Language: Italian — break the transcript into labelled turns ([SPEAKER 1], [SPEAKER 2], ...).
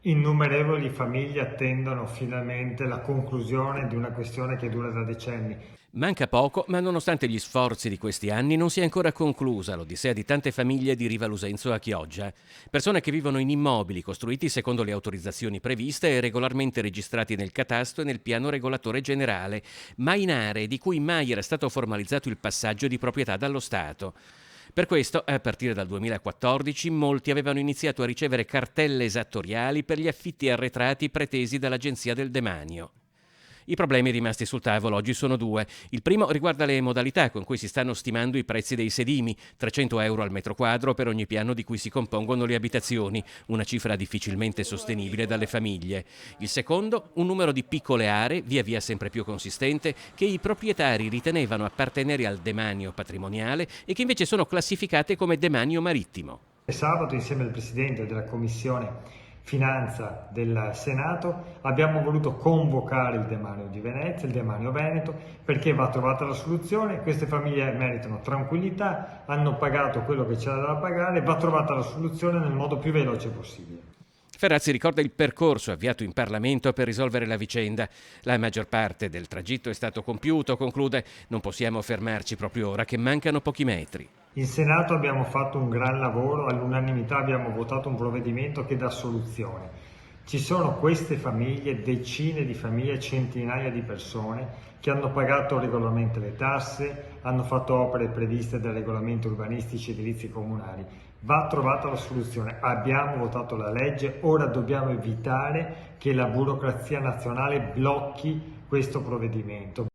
[SPEAKER 1] Innumerevoli famiglie attendono finalmente la conclusione di una questione che dura da decenni.
[SPEAKER 2] Manca poco, ma nonostante gli sforzi di questi anni non si è ancora conclusa l'odissea di tante famiglie di Riva Lusenzo a Chioggia. Persone che vivono in immobili costruiti secondo le autorizzazioni previste e regolarmente registrati nel catasto e nel piano regolatore generale, ma in aree di cui mai era stato formalizzato il passaggio di proprietà dallo Stato. Per questo, a partire dal 2014, molti avevano iniziato a ricevere cartelle esattoriali per gli affitti arretrati pretesi dall'Agenzia del Demanio. I problemi rimasti sul tavolo oggi sono due. Il primo riguarda le modalità con cui si stanno stimando i prezzi dei sedimi, 300 euro al metro quadro per ogni piano di cui si compongono le abitazioni, una cifra difficilmente sostenibile dalle famiglie. Il secondo, un numero di piccole aree, via via sempre più consistente, che i proprietari ritenevano appartenere al demanio patrimoniale e che invece sono classificate come demanio marittimo.
[SPEAKER 1] E sabato, insieme al Presidente della Commissione Finanza del Senato, abbiamo voluto convocare il Demanio di Venezia, il Demanio Veneto, perché va trovata la soluzione. Queste famiglie meritano tranquillità, hanno pagato quello che c'era da pagare, va trovata la soluzione nel modo più veloce possibile.
[SPEAKER 2] Ferrazzi ricorda il percorso avviato in Parlamento per risolvere la vicenda. La maggior parte del tragitto è stato compiuto, conclude. Non possiamo fermarci proprio ora che mancano pochi metri.
[SPEAKER 1] In Senato abbiamo fatto un gran lavoro, all'unanimità abbiamo votato un provvedimento che dà soluzione. Ci sono queste famiglie, decine di famiglie, centinaia di persone che hanno pagato regolarmente le tasse, hanno fatto opere previste dai regolamenti urbanistici e edilizi comunali. Va trovata la soluzione, abbiamo votato la legge, ora dobbiamo evitare che la burocrazia nazionale blocchi questo provvedimento.